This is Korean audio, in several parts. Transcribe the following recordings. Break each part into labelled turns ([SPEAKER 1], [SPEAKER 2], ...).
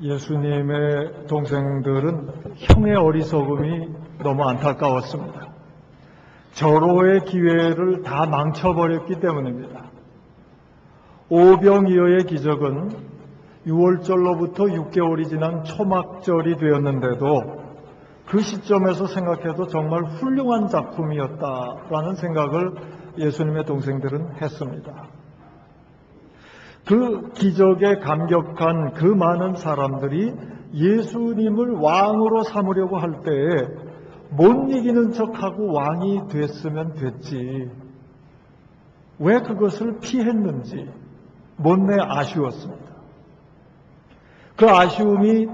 [SPEAKER 1] 예수님의 동생들은 형의 어리석음이 너무 안타까웠습니다. 절호의 기회를 다 망쳐버렸기 때문입니다. 오병이어의 기적은 6월절로부터 6개월이 지난 초막절이 되었는데도 그 시점에서 생각해도 정말 훌륭한 작품이었다라는 생각을 예수님의 동생들은 했습니다. 그 기적에 감격한 그 많은 사람들이 예수님을 왕으로 삼으려고 할 때에 못 이기는 척하고 왕이 됐으면 됐지, 왜 그것을 피했는지 못내 아쉬웠습니다. 그 아쉬움이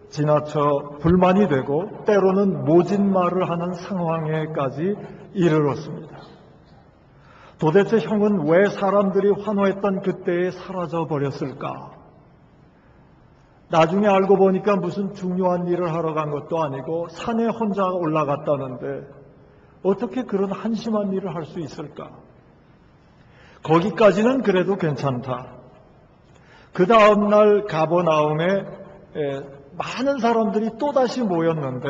[SPEAKER 1] 지나쳐 불만이 되고 때로는 모진 말을 하는 상황에까지 이르렀습니다. 도대체 형은 왜 사람들이 환호했던 그때에 사라져 버렸을까? 나중에 알고 보니까 무슨 중요한 일을 하러 간 것도 아니고 산에 혼자 올라갔다는데 어떻게 그런 한심한 일을 할 수 있을까? 거기까지는 그래도 괜찮다. 그 다음날 가버나움에 많은 사람들이 또다시 모였는데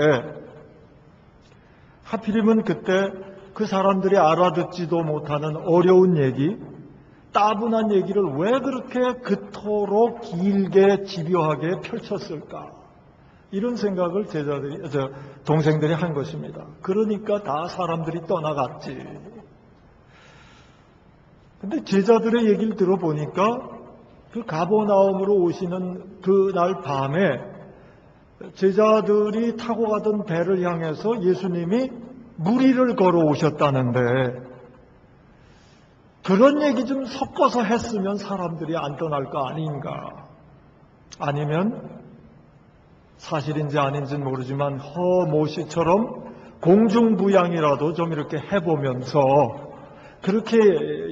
[SPEAKER 1] 하필이면 그때 그 사람들이 알아듣지도 못하는 어려운 얘기, 따분한 얘기를 왜 그렇게 그토록 길게 집요하게 펼쳤을까? 이런 생각을 동생들이 한 것입니다. 그러니까 다 사람들이 떠나갔지. 근데 제자들의 얘기를 들어보니까 그 가버나움으로 오시는 그날 밤에 제자들이 타고 가던 배를 향해서 예수님이 무리를 걸어오셨다는데 그런 얘기 좀 섞어서 했으면 사람들이 안 떠날 거 아닌가? 아니면 사실인지 아닌지는 모르지만 허모씨처럼 공중부양이라도 좀 이렇게 해보면서 그렇게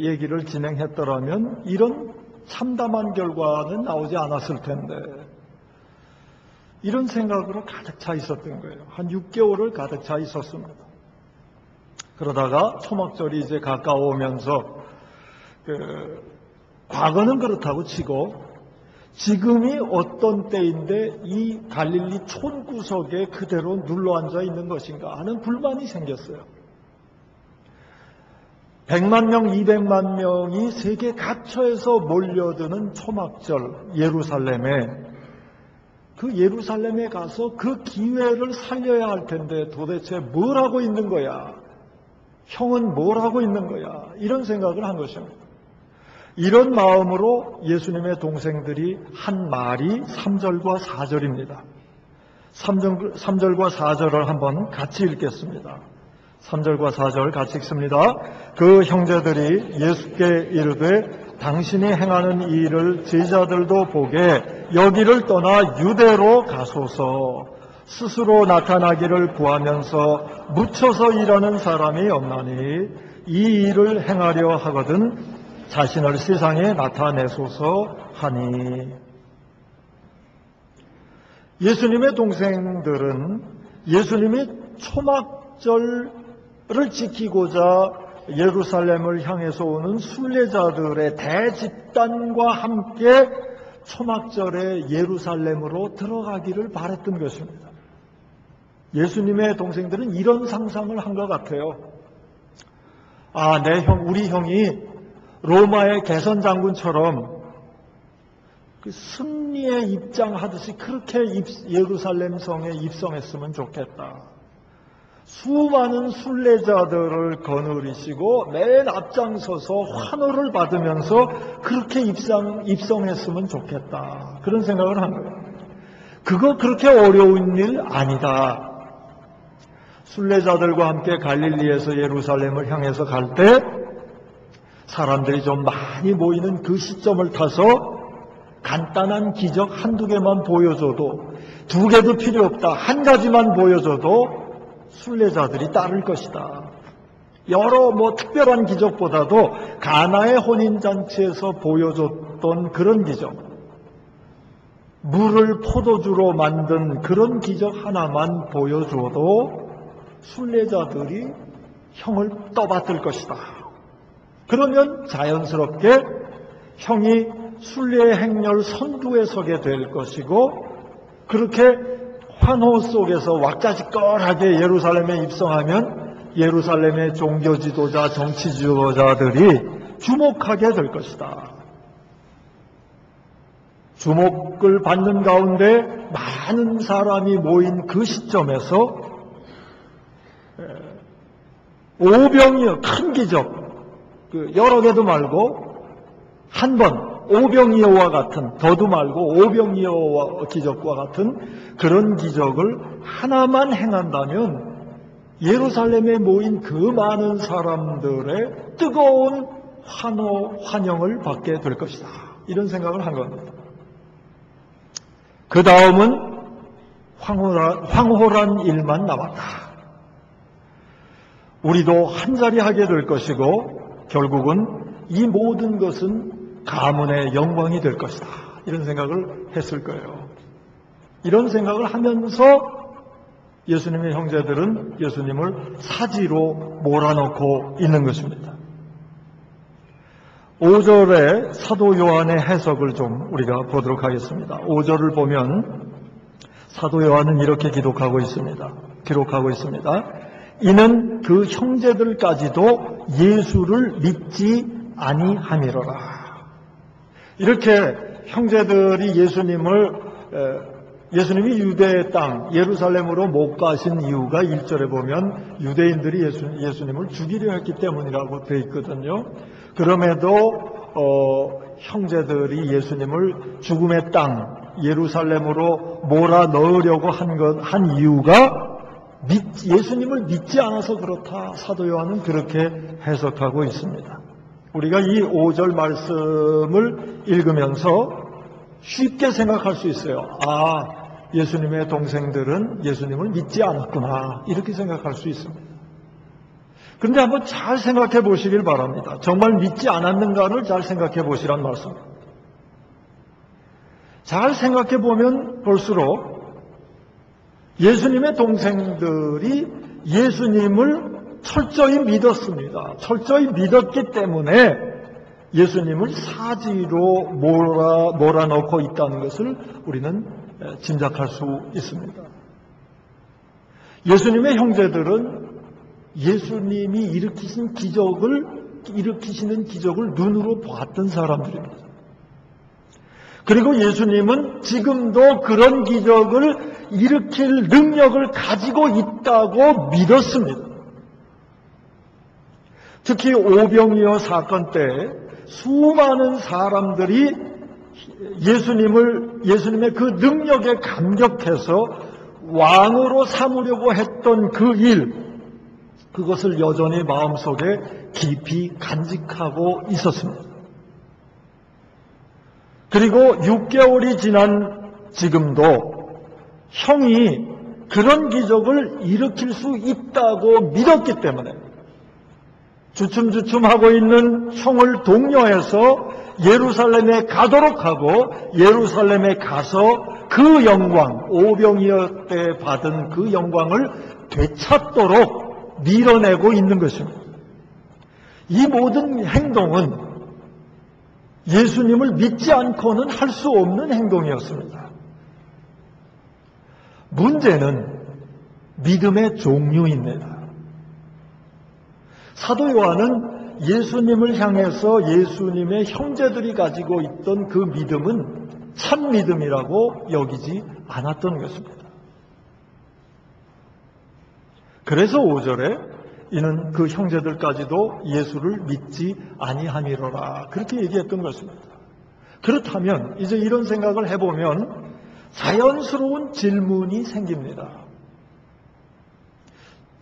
[SPEAKER 1] 얘기를 진행했더라면 이런 참담한 결과는 나오지 않았을 텐데, 이런 생각으로 가득 차 있었던 거예요. 한 6개월을 가득 차 있었습니다. 그러다가 초막절이 이제 가까워오면서 과거는 그렇다고 치고 지금이 어떤 때인데 이 갈릴리 촌구석에 그대로 눌러앉아 있는 것인가 하는 불만이 생겼어요. 100만 명, 200만 명이 세계 각처에서 몰려드는 초막절 예루살렘에, 그 예루살렘에 가서 그 기회를 살려야 할 텐데 도대체 뭘 하고 있는 거야? 형은 뭘 하고 있는 거야? 이런 생각을 한 것입니다. 이런 마음으로 예수님의 동생들이 한 말이 3절과 4절입니다. 3절과 4절을 한번 같이 읽겠습니다. 3절과 4절 같이 읽습니다. 그 형제들이 예수께 이르되 당신이 행하는 이 일을 제자들도 보게 여기를 떠나 유대로 가소서. 스스로 나타나기를 구하면서 묻혀서 일하는 사람이 없나니 이 일을 행하려 하거든 자신을 세상에 나타내소서 하니. 예수님의 동생들은 예수님이 초막절을 지키고자 예루살렘을 향해서 오는 순례자들의 대집단과 함께 초막절에 예루살렘으로 들어가기를 바랬던 것입니다. 예수님의 동생들은 이런 상상을 한 것 같아요. 아, 내 형, 우리 형이 로마의 개선 장군처럼 그 승리에 입장하듯이 그렇게 예루살렘 성에 입성했으면 좋겠다. 수많은 순례자들을 거느리시고 맨 앞장서서 환호를 받으면서 그렇게 입성했으면 좋겠다. 그런 생각을 한 거예요. 그거 그렇게 어려운 일 아니다. 순례자들과 함께 갈릴리에서 예루살렘을 향해서 갈 때 사람들이 좀 많이 모이는 그 시점을 타서 간단한 기적 한두 개만 보여줘도, 두 개도 필요 없다, 한 가지만 보여줘도 순례자들이 따를 것이다. 여러 특별한 기적보다도 가나의 혼인잔치에서 보여줬던 그런 기적, 물을 포도주로 만든 그런 기적 하나만 보여줘도 순례자들이 형을 떠받들 것이다. 그러면 자연스럽게 형이 순례의 행렬 선두에 서게 될 것이고, 그렇게 환호 속에서 왁자지껄하게 예루살렘에 입성하면 예루살렘의 종교 지도자, 정치 지도자들이 주목하게 될 것이다. 주목을 받는 가운데 많은 사람이 모인 그 시점에서 오병이어, 큰 기적, 여러 개도 말고 한 번 오병이어와 같은, 더도 말고 오병이어 기적과 같은 그런 기적을 하나만 행한다면 예루살렘에 모인 그 많은 사람들의 뜨거운 환영을 받게 될 것이다. 이런 생각을 한 겁니다. 그 다음은 황홀한 일만 남았다. 우리도 한자리 하게 될 것이고 결국은 이 모든 것은 가문의 영광이 될 것이다. 이런 생각을 했을 거예요. 이런 생각을 하면서 예수님의 형제들은 예수님을 사지로 몰아넣고 있는 것입니다. 5절의 사도 요한의 해석을 좀 우리가 보도록 하겠습니다. 5절을 보면 사도 요한은 이렇게 기록하고 있습니다. 이는 그 형제들까지도 예수를 믿지 아니함이로라. 이렇게 형제들이 예수님이 유대의 땅 예루살렘으로 못 가신 이유가 1절에 보면 유대인들이 예수님을 죽이려 했기 때문이라고 되어 있거든요. 그럼에도 형제들이 예수님을 죽음의 땅 예루살렘으로 몰아넣으려고 한 이유가 예수님을 믿지 않아서 그렇다. 사도 요한은 그렇게 해석하고 있습니다. 우리가 이 5절 말씀을 읽으면서 쉽게 생각할 수 있어요. 예수님의 동생들은 예수님을 믿지 않았구나. 이렇게 생각할 수 있습니다. 그런데 한번 잘 생각해 보시길 바랍니다. 정말 믿지 않았는가를 잘 생각해 보시란 말씀. 잘 생각해 보면 볼수록 예수님의 동생들이 예수님을 철저히 믿었습니다. 철저히 믿었기 때문에 예수님을 사지로 몰아넣고 있다는 것을 우리는 짐작할 수 있습니다. 예수님의 형제들은 예수님이 일으키시는 기적을 눈으로 봤던 사람들입니다. 그리고 예수님은 지금도 그런 기적을 일으킬 능력을 가지고 있다고 믿었습니다. 특히 오병이어 사건 때 수많은 사람들이 예수님의 그 능력에 감격해서 왕으로 삼으려고 했던 그 일, 그것을 여전히 마음속에 깊이 간직하고 있었습니다. 그리고 6개월이 지난 지금도 형이 그런 기적을 일으킬 수 있다고 믿었기 때문에 주춤주춤하고 있는 형을 독려해서 예루살렘에 가도록 하고 예루살렘에 가서 그 영광, 오병이어 때 받은 그 영광을 되찾도록 밀어내고 있는 것입니다. 이 모든 행동은 예수님을 믿지 않고는 할 수 없는 행동이었습니다. 문제는 믿음의 종류입니다. 사도 요한은 예수님을 향해서 예수님의 형제들이 가지고 있던 그 믿음은 참 믿음이라고 여기지 않았던 것입니다. 그래서 5절에 이는 그 형제들까지도 예수를 믿지 아니함이로라 그렇게 얘기했던 것입니다. 그렇다면 이제 이런 생각을 해보면 자연스러운 질문이 생깁니다.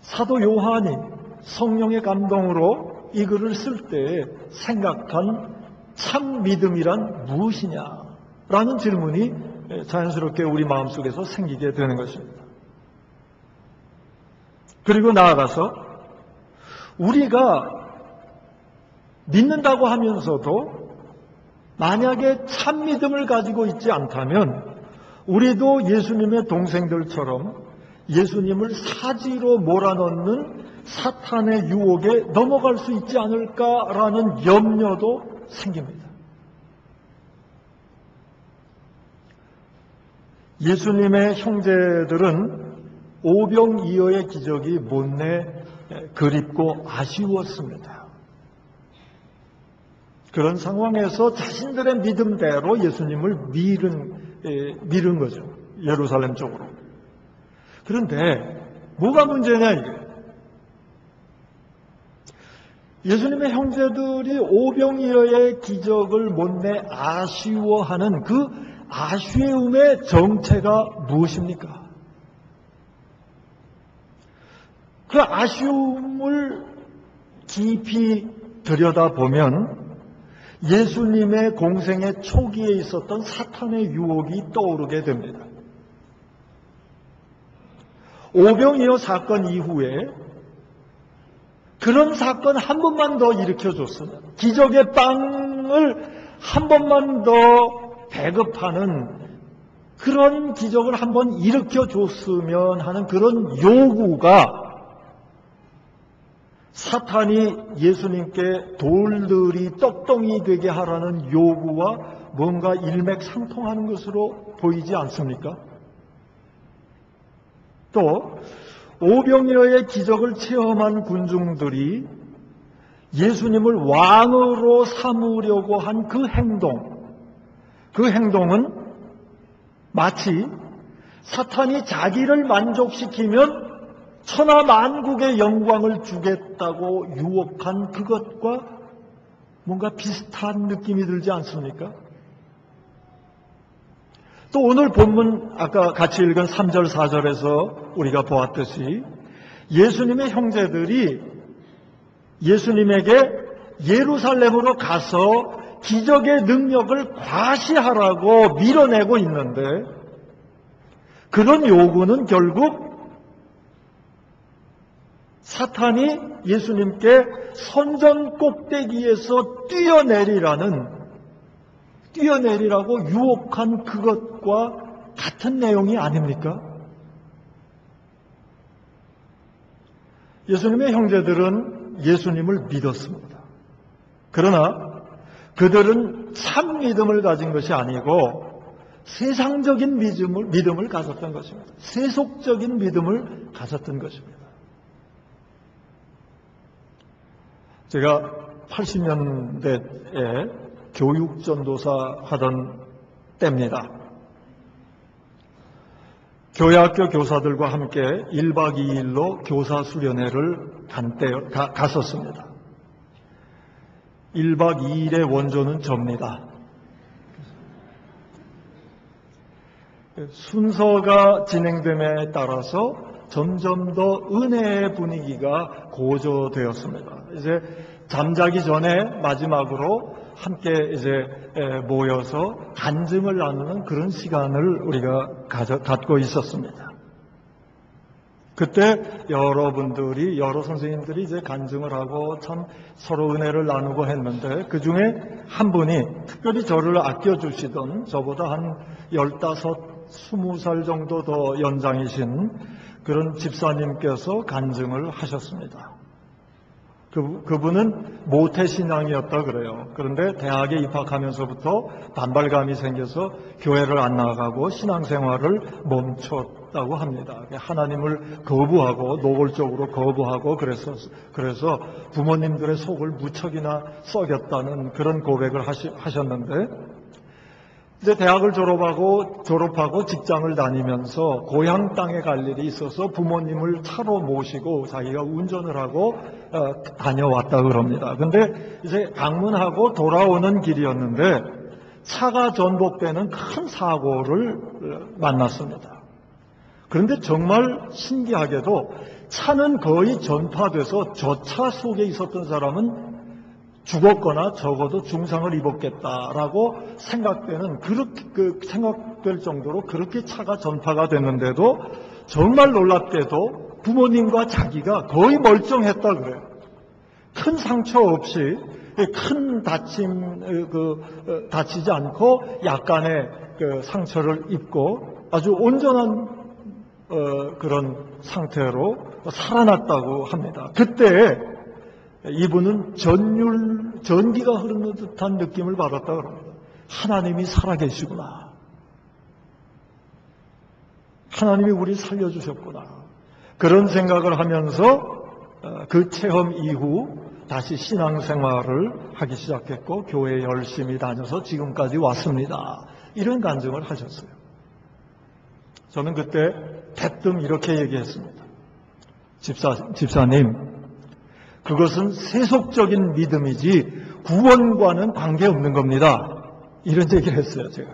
[SPEAKER 1] 사도 요한이 성령의 감동으로 이 글을 쓸 때 생각한 참 믿음이란 무엇이냐라는 질문이 자연스럽게 우리 마음속에서 생기게 되는 것입니다. 그리고 나아가서 우리가 믿는다고 하면서도 만약에 참 믿음을 가지고 있지 않다면 우리도 예수님의 동생들처럼 예수님을 사지로 몰아넣는 사탄의 유혹에 넘어갈 수 있지 않을까라는 염려도 생깁니다. 예수님의 형제들은 오병이어의 기적이 못내 그립고 아쉬웠습니다. 그런 상황에서 자신들의 믿음대로 예수님을 밀은 거죠. 예루살렘 쪽으로. 그런데 뭐가 문제냐 이게. 예수님의 형제들이 오병이어의 기적을 못내 아쉬워하는 그 아쉬움의 정체가 무엇입니까? 그 아쉬움을 깊이 들여다보면 예수님의 공생의 초기에 있었던 사탄의 유혹이 떠오르게 됩니다. 오병이어 사건 이후에 그런 사건 한 번만 더 일으켜줬으면, 기적의 빵을 한 번만 더 배급하는 그런 기적을 한 번 일으켜줬으면 하는 그런 요구가, 사탄이 예수님께 돌들이 떡덩이 되게 하라는 요구와 뭔가 일맥상통하는 것으로 보이지 않습니까? 또 오병이어의 기적을 체험한 군중들이 예수님을 왕으로 삼으려고 한 그 행동은 마치 사탄이 자기를 만족시키면 천하 만국의 영광을 주겠다고 유혹한 그것과 뭔가 비슷한 느낌이 들지 않습니까? 또 오늘 본문 아까 같이 읽은 3절 4절에서 우리가 보았듯이 예수님의 형제들이 예수님에게 예루살렘으로 가서 기적의 능력을 과시하라고 밀어내고 있는데, 그런 요구는 결국 사탄이 예수님께 선전 꼭대기에서 뛰어내리라고 유혹한 그것과 같은 내용이 아닙니까? 예수님의 형제들은 예수님을 믿었습니다. 그러나 그들은 참 믿음을 가진 것이 아니고 세상적인 믿음을 가졌던 것입니다. 세속적인 믿음을 가졌던 것입니다. 제가 80년대에 교육전도사 하던 때입니다. 교회학교 교사들과 함께 1박 2일로 교사수련회를 갔었습니다. 1박 2일의 원조는 접니다. 순서가 진행됨에 따라서 점점 더 은혜의 분위기가 고조되었습니다. 이제 잠자기 전에 마지막으로 함께 이제 모여서 간증을 나누는 그런 시간을 우리가 갖고 있었습니다. 그때 여러 선생님들이 이제 간증을 하고 참 서로 은혜를 나누고 했는데, 그 중에 한 분이 특별히 저를 아껴주시던, 저보다 한 15, 20살 정도 더 연장이신 그런 집사님께서 간증을 하셨습니다. 그분은 모태신앙이었다 그래요. 그런데 대학에 입학하면서부터 반발감이 생겨서 교회를 안 나가고 신앙생활을 멈췄다고 합니다. 하나님을 거부하고 노골적으로 거부하고 그래서 부모님들의 속을 무척이나 썩였다는 그런 고백을 하셨는데, 이제 대학을 졸업하고 직장을 다니면서 고향 땅에 갈 일이 있어서 부모님을 차로 모시고 자기가 운전을 하고 다녀왔다 그럽니다. 근데 이제 방문하고 돌아오는 길이었는데 차가 전복되는 큰 사고를 만났습니다. 그런데 정말 신기하게도 차는 거의 전파돼서 저 차 속에 있었던 사람은 죽었거나 적어도 중상을 입었겠다라고 생각될 정도로 그렇게 차가 전파가 됐는데도 정말 놀랍게도 부모님과 자기가 거의 멀쩡했다 그래요. 큰 상처 없이, 큰 다치지 않고 약간의 상처를 입고 아주 온전한 그런 상태로 살아났다고 합니다. 그때 이분은 전기가 흐르는 듯한 느낌을 받았다고 합니다. 하나님이 살아계시구나. 하나님이 우리 살려주셨구나. 그런 생각을 하면서 그 체험 이후 다시 신앙생활을 하기 시작했고 교회에 열심히 다녀서 지금까지 왔습니다. 이런 간증을 하셨어요. 저는 그때 대뜸 이렇게 얘기했습니다. 집사님, 그것은 세속적인 믿음이지 구원과는 관계없는 겁니다. 이런 얘기를 했어요, 제가.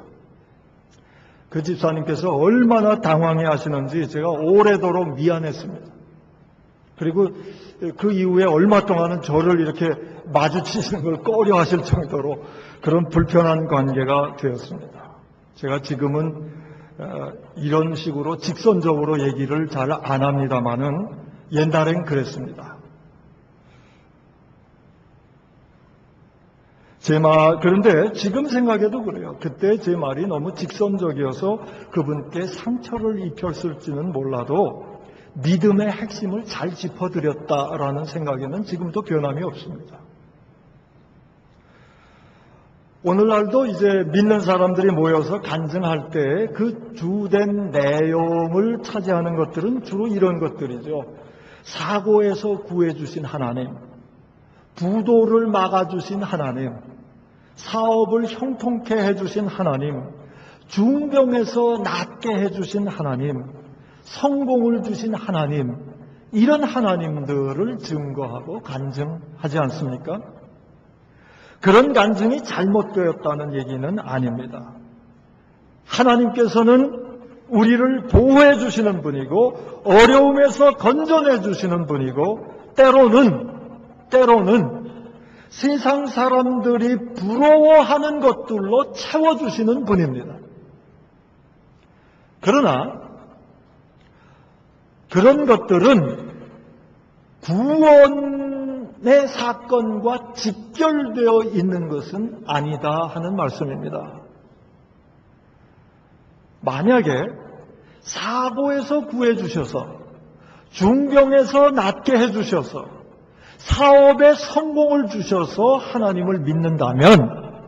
[SPEAKER 1] 그 집사님께서 얼마나 당황해 하시는지 제가 오래도록 미안했습니다. 그리고 그 이후에 얼마 동안은 저를 이렇게 마주치시는 걸 꺼려 하실 정도로 그런 불편한 관계가 되었습니다. 제가 지금은 이런 식으로 직선적으로 얘기를 잘 안 합니다마는 옛날엔 그랬습니다. 그런데 지금 생각해도 그래요. 그때 제 말이 너무 직선적이어서 그분께 상처를 입혔을지는 몰라도 믿음의 핵심을 잘 짚어드렸다라는 생각에는 지금도 변함이 없습니다. 오늘날도 이제 믿는 사람들이 모여서 간증할 때 그 주된 내용을 차지하는 것들은 주로 이런 것들이죠. 사고에서 구해주신 하나님, 부도를 막아주신 하나님, 사업을 형통케 해주신 하나님, 중병에서 낫게 해주신 하나님, 성공을 주신 하나님, 이런 하나님들을 증거하고 간증하지 않습니까? 그런 간증이 잘못되었다는 얘기는 아닙니다. 하나님께서는 우리를 보호해 주시는 분이고 어려움에서 건져내 주시는 분이고 때로는 세상 사람들이 부러워하는 것들로 채워주시는 분입니다. 그러나 그런 것들은 구원의 사건과 직결되어 있는 것은 아니다 하는 말씀입니다. 만약에 사고에서 구해주셔서 중병에서 낫게 해주셔서 사업에 성공을 주셔서 하나님을 믿는다면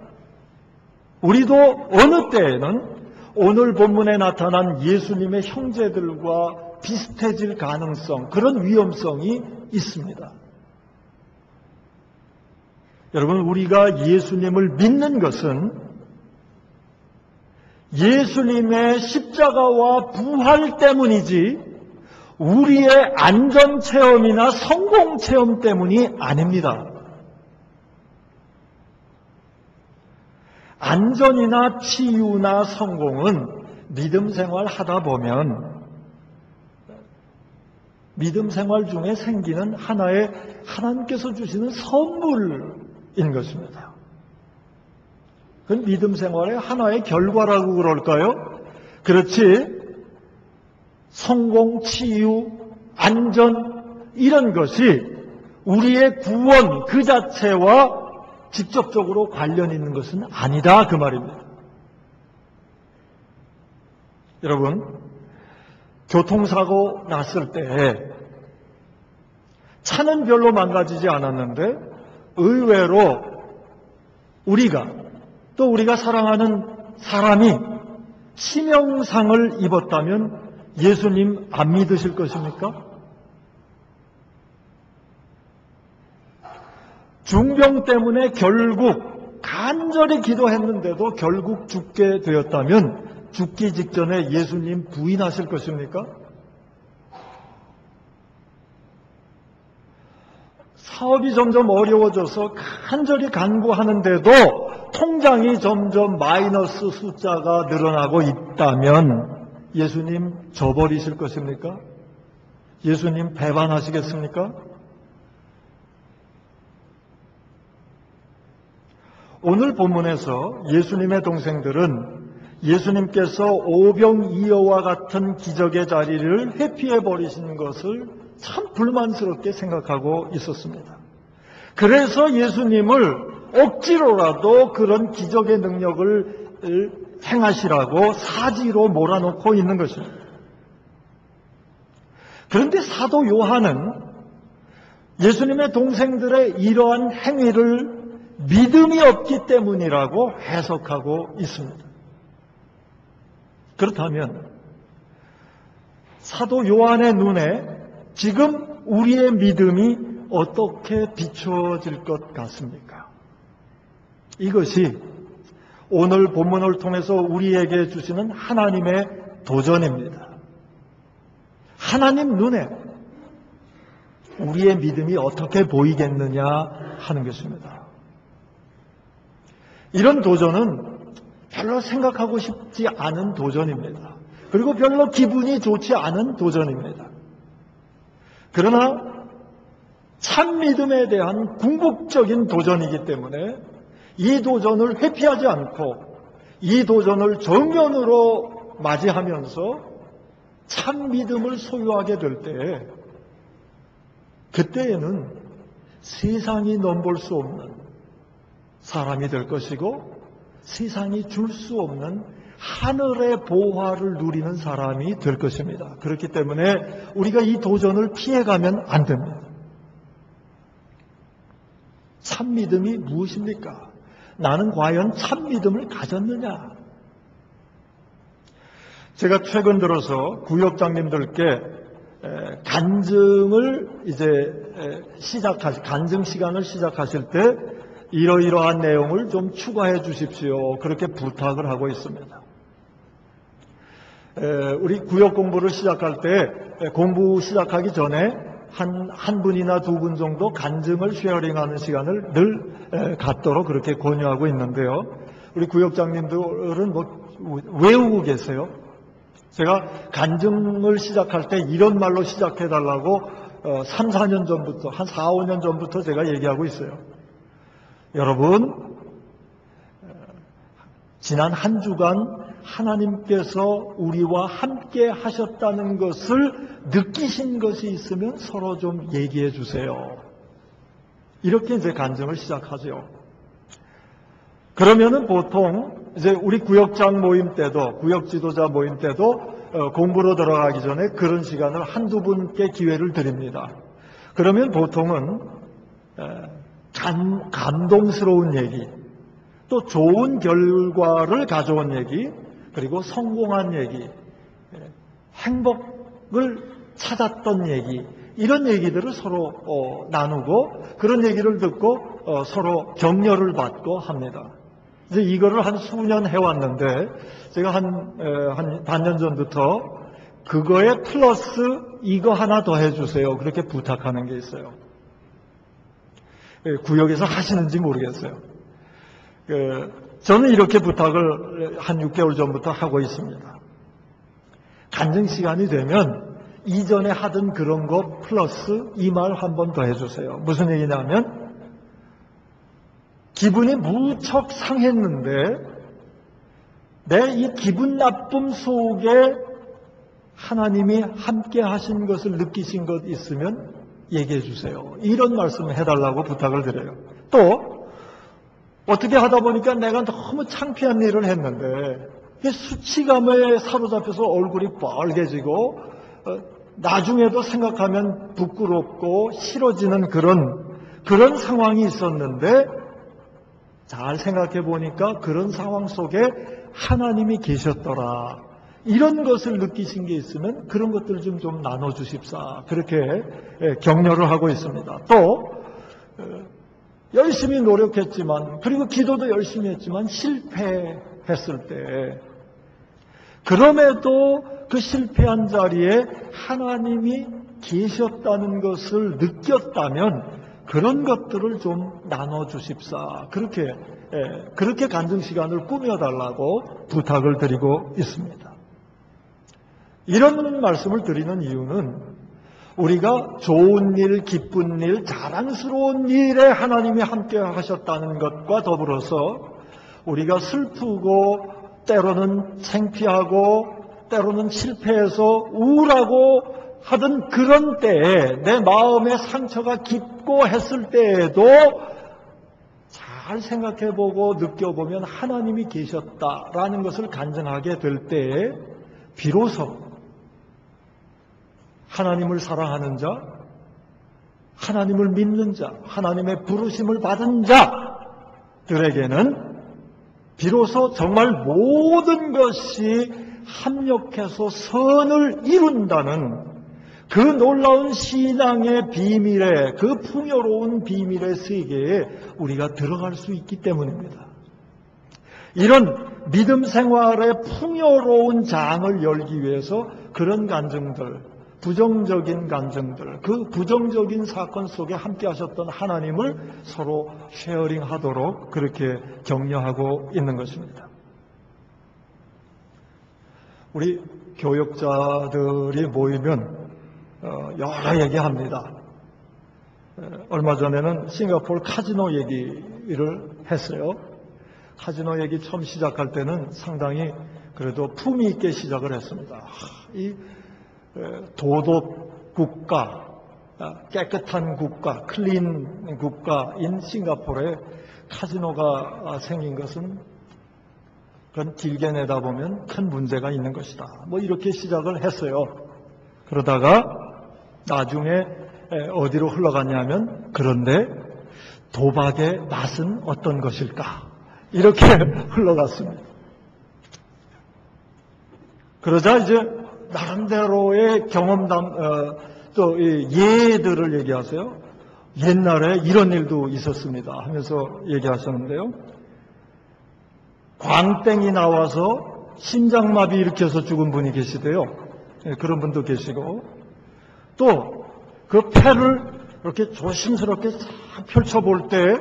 [SPEAKER 1] 우리도 어느 때에는 오늘 본문에 나타난 예수님의 형제들과 비슷해질 가능성, 그런 위험성이 있습니다. 여러분, 우리가 예수님을 믿는 것은 예수님의 십자가와 부활 때문이지 우리의 안전체험이나 성공체험 때문이 아닙니다. 안전이나 치유나 성공은 믿음 생활 하다 보면 믿음 생활 중에 생기는 하나의 하나님께서 주시는 선물인 것입니다. 그건 믿음 생활의 하나의 결과라고 그럴까요? 그렇지 성공, 치유, 안전 이런 것이 우리의 구원 그 자체와 직접적으로 관련 있는 것은 아니다 그 말입니다. 여러분, 교통사고 났을 때 차는 별로 망가지지 않았는데 의외로 우리가 사랑하는 사람이 치명상을 입었다면 예수님 안 믿으실 것입니까? 중병 때문에 결국 간절히 기도했는데도 결국 죽게 되었다면 죽기 직전에 예수님 부인하실 것입니까? 사업이 점점 어려워져서 간절히 간구하는데도 통장이 점점 마이너스 숫자가 늘어나고 있다면 예수님 저버리실 것입니까? 예수님 배반하시겠습니까? 오늘 본문에서 예수님의 동생들은 예수님께서 오병이어와 같은 기적의 자리를 회피해버리신 것을 참 불만스럽게 생각하고 있었습니다. 그래서 예수님을 억지로라도 그런 기적의 능력을 행하시라고 사지로 몰아놓고 있는 것입니다. 그런데 사도 요한은 예수님의 동생들의 이러한 행위를 믿음이 없기 때문이라고 해석하고 있습니다. 그렇다면 사도 요한의 눈에 지금 우리의 믿음이 어떻게 비춰질 것 같습니까? 이것이 오늘 본문을 통해서 우리에게 주시는 하나님의 도전입니다. 하나님 눈에 우리의 믿음이 어떻게 보이겠느냐 하는 것입니다. 이런 도전은 별로 생각하고 싶지 않은 도전입니다. 그리고 별로 기분이 좋지 않은 도전입니다. 그러나 참 믿음에 대한 궁극적인 도전이기 때문에 이 도전을 회피하지 않고 이 도전을 정면으로 맞이하면서 참 믿음을 소유하게 될 때, 그때에는 세상이 넘볼 수 없는 사람이 될 것이고 세상이 줄 수 없는 하늘의 보화를 누리는 사람이 될 것입니다. 그렇기 때문에 우리가 이 도전을 피해가면 안 됩니다. 참 믿음이 무엇입니까? 나는 과연 참 믿음을 가졌느냐? 제가 최근 들어서 구역장님들께 간증을 간증 시간을 시작하실 때 이러이러한 내용을 좀 추가해 주십시오. 그렇게 부탁을 하고 있습니다. 우리 구역 공부를 시작할 때 공부 시작하기 전에 한 분이나 두 분 정도 간증을 쉐어링하는 시간을 늘 갖도록 그렇게 권유하고 있는데요. 우리 구역장님들은 외우고 계세요? 제가 간증을 시작할 때 이런 말로 시작해달라고 3, 4년 전부터, 한 4, 5년 전부터 제가 얘기하고 있어요. 여러분, 지난 한 주간 하나님께서 우리와 함께 하셨다는 것을 느끼신 것이 있으면 서로 좀 얘기해 주세요. 이렇게 이제 간증을 시작하죠. 그러면은 보통 이제 우리 구역장 모임 때도, 구역 지도자 모임 때도 공부로 들어가기 전에 그런 시간을 한두 분께 기회를 드립니다. 그러면 보통은 감동스러운 얘기, 또 좋은 결과를 가져온 얘기, 그리고 성공한 얘기, 행복을 찾았던 얘기, 이런 얘기들을 서로 나누고 그런 얘기를 듣고 서로 격려를 받고 합니다. 이제 이거를 한 수년 해왔는데 제가 한 반년 전부터 그거에 플러스 이거 하나 더 해주세요. 그렇게 부탁하는 게 있어요. 구역에서 하시는지 모르겠어요. 저는 이렇게 부탁을 한 6개월 전부터 하고 있습니다. 간증 시간이 되면 이전에 하던 그런 거 플러스 이 말 한 번 더 해주세요. 무슨 얘기냐면 기분이 무척 상했는데 내 이 기분 나쁨 속에 하나님이 함께 하신 것을 느끼신 것 있으면 얘기해 주세요. 이런 말씀을 해달라고 부탁을 드려요. 또 어떻게 하다 보니까 내가 너무 창피한 일을 했는데 수치감에 사로잡혀서 얼굴이 빨개지고 나중에도 생각하면 부끄럽고 싫어지는 그런 상황이 있었는데 잘 생각해 보니까 그런 상황 속에 하나님이 계셨더라. 이런 것을 느끼신 게 있으면 그런 것들 좀 나눠주십사. 그렇게 격려를 하고 있습니다. 또 열심히 노력했지만 그리고 기도도 열심히 했지만 실패했을 때 그럼에도 그 실패한 자리에 하나님이 계셨다는 것을 느꼈다면 그런 것들을 좀 나눠주십사. 그렇게 간증 시간을 꾸며달라고 부탁을 드리고 있습니다. 이런 말씀을 드리는 이유는 우리가 좋은 일, 기쁜 일, 자랑스러운 일에 하나님이 함께 하셨다는 것과 더불어서 우리가 슬프고 때로는 창피하고 때로는 실패해서 우울하고 하던 그런 때에 내 마음의 상처가 깊고 했을 때에도 잘 생각해보고 느껴보면 하나님이 계셨다라는 것을 간증하게 될 때에 비로소 하나님을 사랑하는 자, 하나님을 믿는 자, 하나님의 부르심을 받은 자들에게는 비로소 정말 모든 것이 합력해서 선을 이룬다는 그 놀라운 신앙의 비밀에, 그 풍요로운 비밀의 세계에 우리가 들어갈 수 있기 때문입니다. 이런 믿음 생활의 풍요로운 장을 열기 위해서 그런 간증들, 부정적인 간증들, 그 부정적인 사건 속에 함께 하셨던 하나님을 서로 쉐어링하도록 그렇게 격려하고 있는 것입니다. 우리 교역자들이 모이면 여러 얘기합니다. 얼마 전에는 싱가포르 카지노 얘기를 했어요. 카지노 얘기 처음 시작할 때는 상당히 그래도 품위 있게 시작을 했습니다. 이 도덕 국가, 깨끗한 국가, 클린 국가인 싱가포르에 카지노가 생긴 것은 그건 길게 내다보면 큰 문제가 있는 것이다. 뭐 이렇게 시작을 했어요. 그러다가 나중에 어디로 흘러갔냐면, 그런데 도박의 맛은 어떤 것일까? 이렇게 흘러갔습니다. 그러자 이제 나름대로의 경험담, 또 예들을 얘기하세요. 옛날에 이런 일도 있었습니다 하면서 얘기하셨는데요. 광땡이 나와서 심장마비 일으켜서 죽은 분이 계시대요. 그런 분도 계시고, 또 그 패를 이렇게 조심스럽게 싹 펼쳐볼 때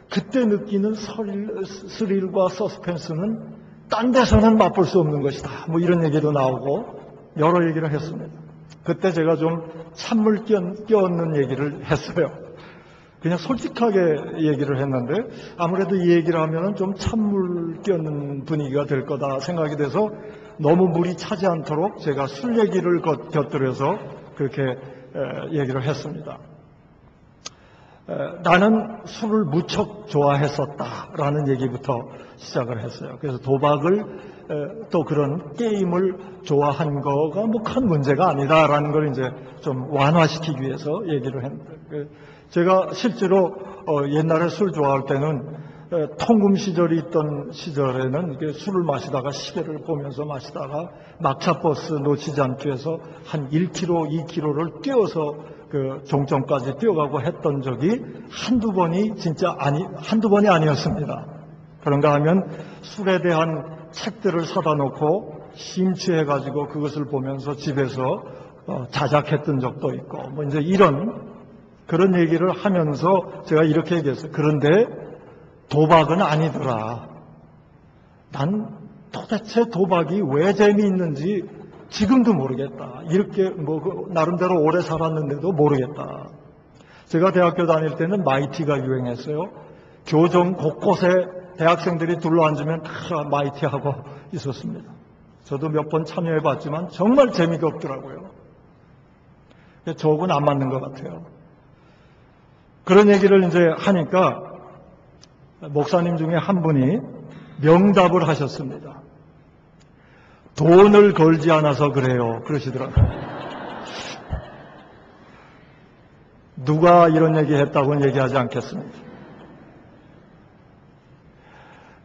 [SPEAKER 1] 그때 느끼는 스릴과 서스펜스는 딴 데서는 맛볼 수 없는 것이다. 뭐 이런 얘기도 나오고 여러 얘기를 했습니다. 그때 제가 좀 찬물 끼얹는 얘기를 했어요. 그냥 솔직하게 얘기를 했는데 아무래도 이 얘기를 하면은 좀 찬물 끼얹는 분위기가 될 거다 생각이 돼서 너무 물이 차지 않도록 제가 술 얘기를 곁들여서 그렇게 얘기를 했습니다. 나는 술을 무척 좋아했었다라는 얘기부터 시작을 했어요. 그래서 도박을 또 그런 게임을 좋아한 거가 뭐 큰 문제가 아니다라는 걸 이제 좀 완화시키기 위해서 얘기를 했는데, 제가 실제로 옛날에 술 좋아할 때는 통금 시절이 있던 시절에는 술을 마시다가 시계를 보면서 마시다가 막차 버스 놓치지 않기 위해서 한 1km, 2km를 뛰어서 그 종점까지 뛰어가고 했던 적이 한두 번이 아니었습니다. 그런가 하면 술에 대한 책들을 사다 놓고 심취해가지고 그것을 보면서 집에서 자작했던 적도 있고, 뭐 이제 그런 얘기를 하면서 제가 이렇게 얘기했어요. 그런데 도박은 아니더라. 난 도대체 도박이 왜 재미있는지 지금도 모르겠다. 이렇게 나름대로 오래 살았는데도 모르겠다. 제가 대학교 다닐 때는 마이티가 유행했어요. 교정 곳곳에 대학생들이 둘러앉으면 다 마이티하고 있었습니다. 저도 몇 번 참여해봤지만 정말 재미가 없더라고요. 저하고는 안 맞는 것 같아요. 그런 얘기를 이제 하니까 목사님 중에 한 분이 명답을 하셨습니다. 돈을 걸지 않아서 그래요. 그러시더라고요. 누가 이런 얘기 했다고는 얘기하지 않겠습니다.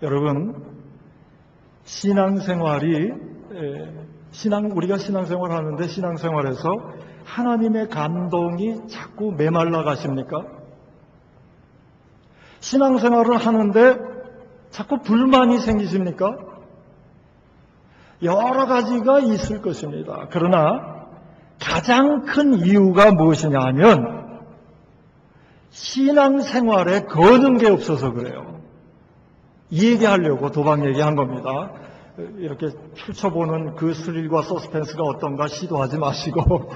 [SPEAKER 1] 여러분, 우리가 신앙생활 하는데 신앙생활에서 하나님의 감동이 자꾸 메말라 가십니까? 신앙생활을 하는데 자꾸 불만이 생기십니까? 여러 가지가 있을 것입니다. 그러나 가장 큰 이유가 무엇이냐 하면 신앙생활에 거는 게 없어서 그래요. 이 얘기하려고 도박 얘기한 겁니다. 이렇게 펼쳐보는 그 스릴과 서스펜스가 어떤가 시도하지 마시고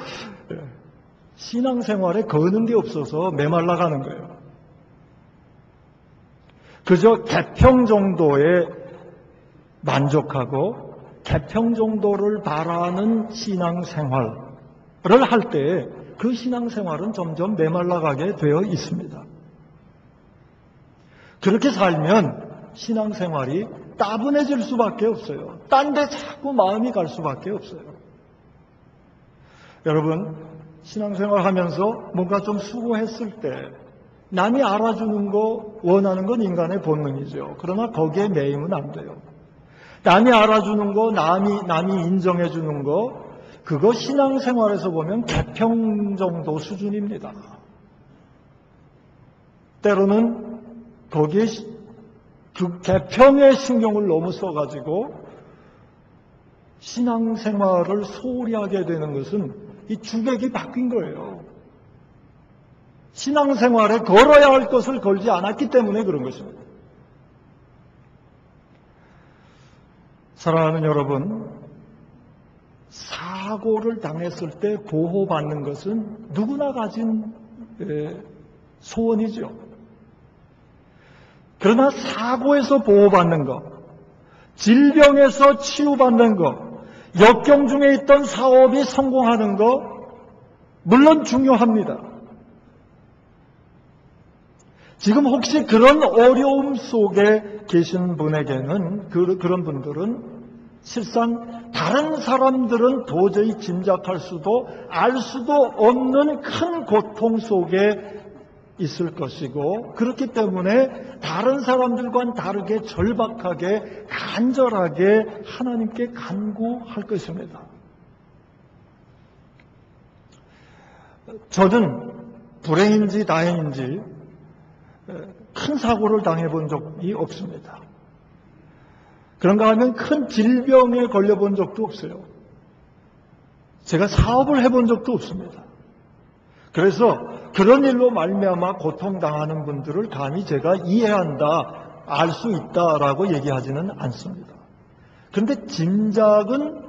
[SPEAKER 1] 신앙생활에 거는 게 없어서 메말라가는 거예요. 그저 개평 정도에 만족하고 개평 정도를 바라는 신앙생활을 할 때 그 신앙생활은 점점 메말라가게 되어 있습니다. 그렇게 살면 신앙생활이 따분해질 수밖에 없어요. 딴 데 자꾸 마음이 갈 수밖에 없어요. 여러분, 신앙생활 하면서 뭔가 좀 수고했을 때 남이 알아주는 거 원하는 건 인간의 본능이죠. 그러나 거기에 매이면 안 돼요. 남이 알아주는 거, 남이 인정해주는 거, 그거 신앙생활에서 보면 개평 정도 수준입니다. 때로는 거기에 그 개평의 신경을 너무 써가지고 신앙생활을 소홀히 하게 되는 것은 이 주객이 바뀐 거예요. 신앙생활에 걸어야 할 것을 걸지 않았기 때문에 그런 것입니다. 사랑하는 여러분, 사고를 당했을 때 보호받는 것은 누구나 가진 소원이죠. 그러나 사고에서 보호받는 것, 질병에서 치유받는 것, 역경 중에 있던 사업이 성공하는 것, 물론 중요합니다. 지금 혹시 그런 어려움 속에 계신 분에게는, 그런 분들은 실상 다른 사람들은 도저히 짐작할 수도 알 수도 없는 큰 고통 속에 있을 것이고, 그렇기 때문에 다른 사람들과는 다르게 절박하게 간절하게 하나님께 간구할 것입니다. 저는 불행인지 다행인지 큰 사고를 당해본 적이 없습니다. 그런가 하면 큰 질병에 걸려본 적도 없어요. 제가 사업을 해본 적도 없습니다. 그래서 그런 일로 말미암아 고통당하는 분들을 감히 제가 이해한다, 알 수 있다라고 얘기하지는 않습니다. 그런데 짐작은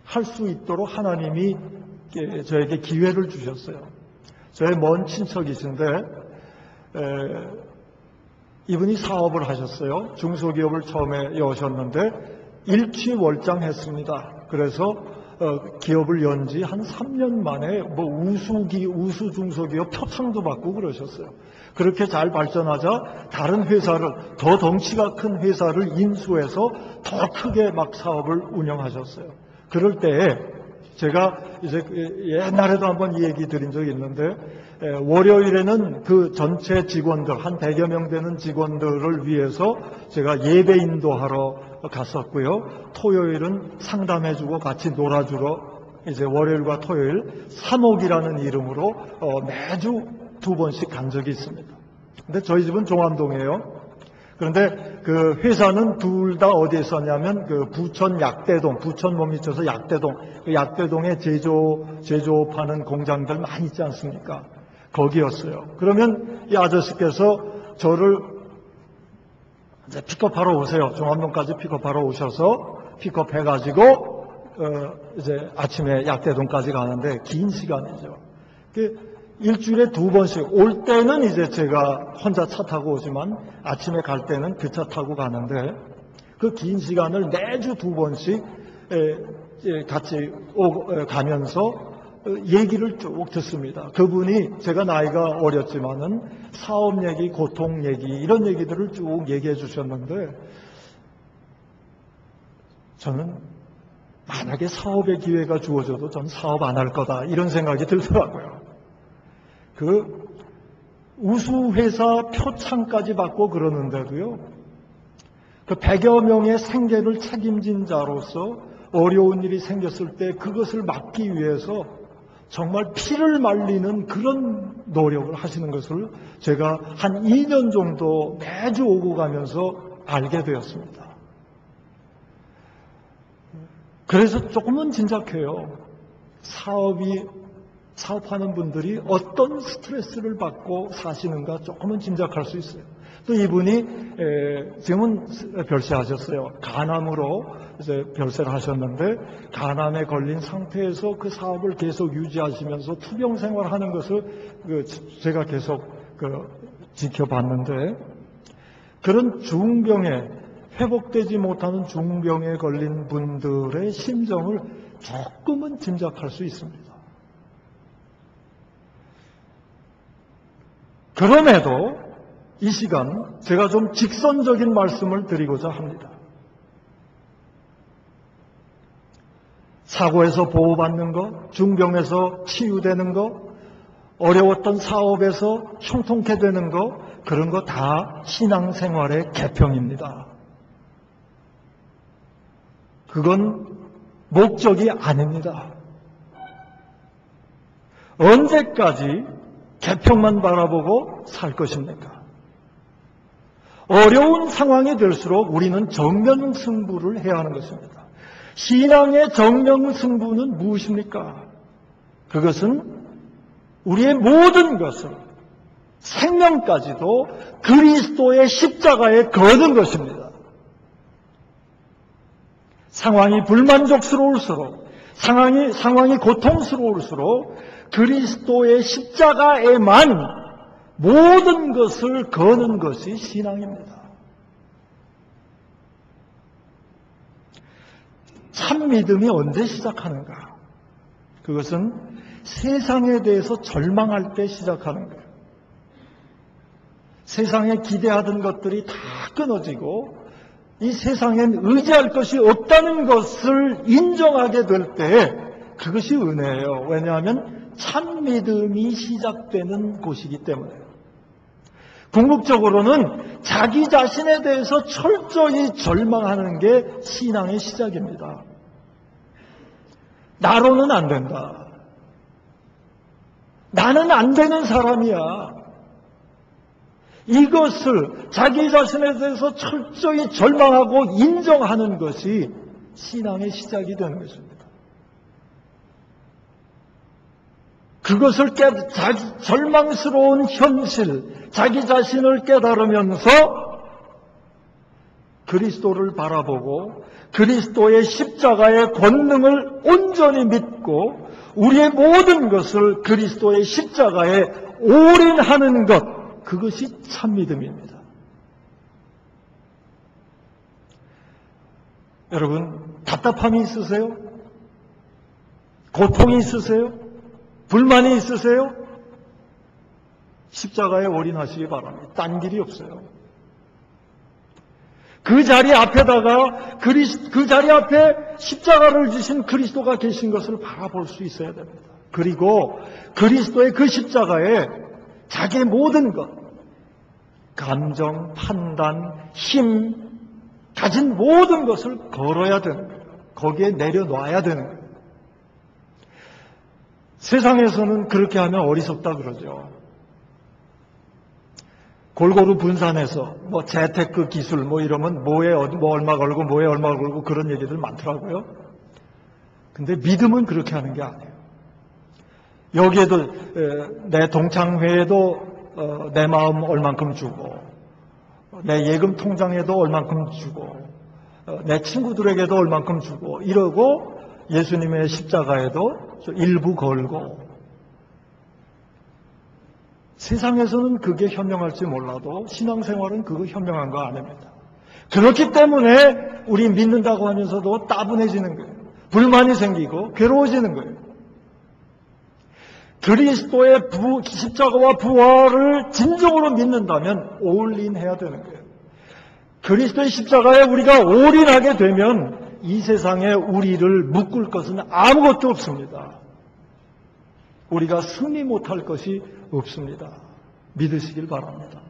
[SPEAKER 1] 할 수 있도록 하나님이 저에게 기회를 주셨어요. 저의 먼 친척이신데 이분이 사업을 하셨어요. 중소기업을 처음에 여셨는데 일취월장했습니다. 그래서 기업을 연 지 한 3년 만에 우수 중소기업 표창도 받고 그러셨어요. 그렇게 잘 발전하자 다른 회사를, 더 덩치가 큰 회사를 인수해서 더 크게 막 사업을 운영하셨어요. 그럴 때에 제가 이제 옛날에도 한번 이 얘기 드린 적이 있는데, 월요일에는 그 전체 직원들, 한 100여 명 되는 직원들을 위해서 제가 예배 인도하러 갔었고요. 토요일은 상담해주고 같이 놀아주러 이제 월요일과 토요일 산옥이라는 이름으로 매주 2번씩 간 적이 있습니다. 근데 저희 집은 종암동이에요. 그런데 그 회사는 둘 다 어디에 있었냐면 그 부천 약대동, 부천 못 미쳐서 약대동, 그 약대동에 제조하는 공장들 많이 있지 않습니까? 거기였어요. 그러면 이 아저씨께서 저를 이제 픽업하러 오세요. 종암동까지 픽업하러 오셔서 픽업해가지고 이제 아침에 약대동까지 가는데 긴 시간이죠. 일주일에 2번씩, 올 때는 이제 제가 혼자 차 타고 오지만 아침에 갈 때는 그 차 타고 가는데 그 긴 시간을 매주 2번씩 같이 가면서 얘기를 쭉 듣습니다. 그분이 제가 나이가 어렸지만은 사업 얘기, 고통 얘기, 이런 얘기들을 쭉 얘기해 주셨는데 저는 만약에 사업의 기회가 주어져도 전 사업 안 할 거다, 이런 생각이 들더라고요. 그 우수회사 표창까지 받고 그러는데도요, 그 100여 명의 생계를 책임진 자로서 어려운 일이 생겼을 때 그것을 막기 위해서 정말 피를 말리는 그런 노력을 하시는 것을 제가 한 2년 정도 매주 오고 가면서 알게 되었습니다. 그래서 조금은 짐작해요. 사업하는 분들이 어떤 스트레스를 받고 사시는가 조금은 짐작할 수 있어요. 또 이분이 지금은 별세하셨어요. 간암으로 이제 별세를 하셨는데, 간암에 걸린 상태에서 그 사업을 계속 유지하시면서 투병 생활하는 것을 제가 계속 지켜봤는데, 그런 중병에, 회복되지 못하는 중병에 걸린 분들의 심정을 조금은 짐작할 수 있습니다. 그럼에도 이 시간 제가 좀 직선적인 말씀을 드리고자 합니다. 사고에서 보호받는 것, 중병에서 치유되는 것, 어려웠던 사업에서 형통케 되는 것, 그런 거 다 신앙생활의 개평입니다. 그건 목적이 아닙니다. 언제까지 개평만 바라보고 살 것입니까? 어려운 상황이 될수록 우리는 정면승부를 해야 하는 것입니다. 신앙의 정면승부는 무엇입니까? 그것은 우리의 모든 것을, 생명까지도 그리스도의 십자가에 거는 것입니다. 상황이 불만족스러울수록, 상황이 고통스러울수록 그리스도의 십자가에만 모든 것을 거는 것이 신앙입니다. 참 믿음이 언제 시작하는가? 그것은 세상에 대해서 절망할 때 시작하는 거예요. 세상에 기대하던 것들이 다 끊어지고 이 세상엔 의지할 것이 없다는 것을 인정하게 될 때 그것이 은혜예요. 왜냐하면 참 믿음이 시작되는 곳이기 때문에요. 궁극적으로는 자기 자신에 대해서 철저히 절망하는 게 신앙의 시작입니다. 나로는 안 된다. 나는 안 되는 사람이야. 이것을 자기 자신에 대해서 철저히 절망하고 인정하는 것이 신앙의 시작이 되는 것입니다. 그것을 절망스러운 현실, 자기 자신을 깨달으면서 그리스도를 바라보고 그리스도의 십자가의 권능을 온전히 믿고 우리의 모든 것을 그리스도의 십자가에 올인하는 것, 그것이 참 믿음입니다. 여러분, 답답함이 있으세요? 고통이 있으세요? 불만이 있으세요? 십자가에 올인하시기 바랍니다. 딴 길이 없어요. 그 자리 앞에다가 그 자리 앞에 십자가를 지신 그리스도가 계신 것을 바라볼 수 있어야 됩니다. 그리고 그리스도의 그 십자가에 자기의 모든 것, 감정, 판단, 힘, 가진 모든 것을 걸어야 되는 거예요. 거기에 내려놔야 되는 거예요. 세상에서는 그렇게 하면 어리석다 그러죠. 골고루 분산해서 재테크 기술 이러면 뭐에 얼마 걸고 뭐에 얼마 걸고 그런 얘기들 많더라고요. 근데 믿음은 그렇게 하는 게 아니에요. 여기에도 내 동창회에도 내 마음 얼만큼 주고 내 예금 통장에도 얼만큼 주고 내 친구들에게도 얼만큼 주고 이러고 예수님의 십자가에도 일부 걸고 세상에서는 그게 현명할지 몰라도 신앙생활은 그거 현명한 거 아닙니다. 그렇기 때문에 우리 믿는다고 하면서도 따분해지는 거예요. 불만이 생기고 괴로워지는 거예요. 그리스도의 십자가와 부활을 진정으로 믿는다면 올인해야 되는 거예요. 그리스도의 십자가에 우리가 올인하게 되면 이 세상에 우리를 묶을 것은 아무것도 없습니다. 우리가 승리 못할 것이 없습니다. 믿으시길 바랍니다.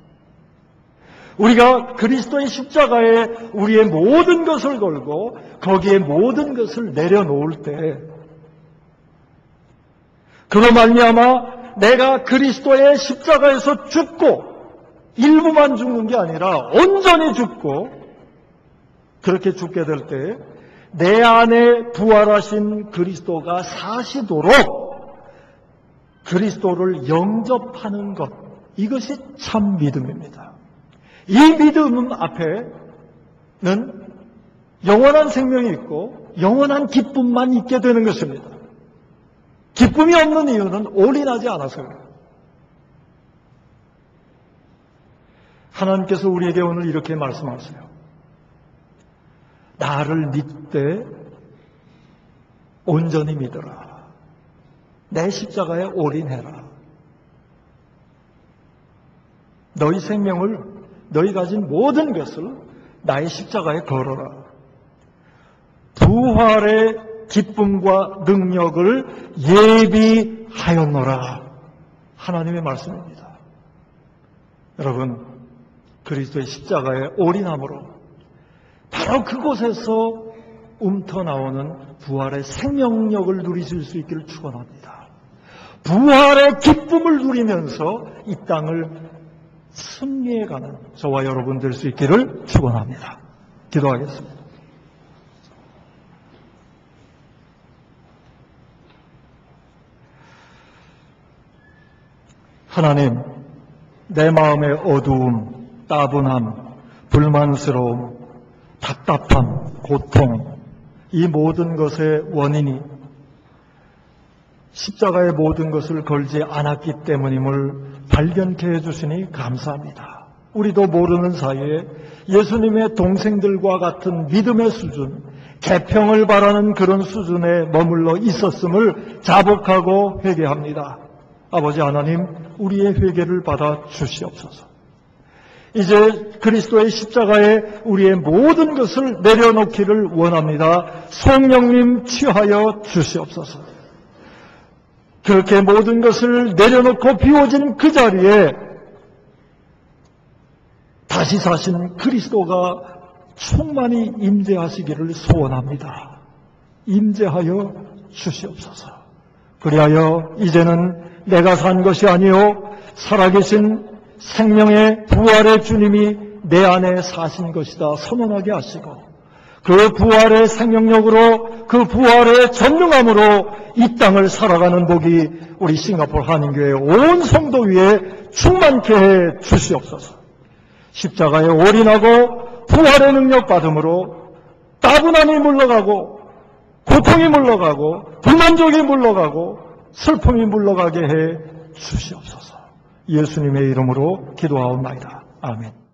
[SPEAKER 1] 우리가 그리스도의 십자가에 우리의 모든 것을 걸고 거기에 모든 것을 내려놓을 때 그로 말미암아 내가 그리스도의 십자가에서 죽고 일부만 죽는 게 아니라 온전히 죽고 그렇게 죽게 될 때 내 안에 부활하신 그리스도가 사시도록 그리스도를 영접하는 것, 이것이 참 믿음입니다. 이 믿음 앞에는 영원한 생명이 있고 영원한 기쁨만 있게 되는 것입니다. 기쁨이 없는 이유는 올인하지 않아서요. 하나님께서 우리에게 오늘 이렇게 말씀하세요. 나를 믿되 온전히 믿어라. 내 십자가에 올인해라. 너희 생명을, 너희 가진 모든 것을 나의 십자가에 걸어라. 부활의 기쁨과 능력을 예비하였노라. 하나님의 말씀입니다. 여러분, 그리스도의 십자가에 올인함으로 바로 그곳에서 움터나오는 부활의 생명력을 누리실 수 있기를 축원합니다. 부활의 기쁨을 누리면서 이 땅을 승리해가는 저와 여러분 될 수 있기를 축원합니다. 기도하겠습니다. 하나님, 내 마음의 어두움, 따분함, 불만스러움, 답답함, 고통, 이 모든 것의 원인이 십자가의 모든 것을 걸지 않았기 때문임을 발견케 해주시니 감사합니다. 우리도 모르는 사이에 예수님의 동생들과 같은 믿음의 수준, 계평을 바라는 그런 수준에 머물러 있었음을 자복하고 회개합니다. 아버지 하나님, 우리의 회개를 받아 주시옵소서. 이제 그리스도의 십자가에 우리의 모든 것을 내려놓기를 원합니다. 성령님 취하여 주시옵소서. 그렇게 모든 것을 내려놓고 비워진 그 자리에 다시 사신 그리스도가 충만히 임재하시기를 소원합니다. 임재하여 주시옵소서. 그리하여 이제는 내가 산 것이 아니요 살아계신 생명의 부활의 주님이 내 안에 사신 것이다 선언하게 하시고, 그 부활의 생명력으로, 그 부활의 전능함으로 이 땅을 살아가는 복이 우리 싱가포르 한인교회 온 성도 위에 충만케 해 주시옵소서. 십자가에 올인하고 부활의 능력 받음으로 따분함이 물러가고, 고통이 물러가고, 불만족이 물러가고, 슬픔이 물러가게 해 주시옵소서. 예수님의 이름으로 기도하옵나이다. 아멘.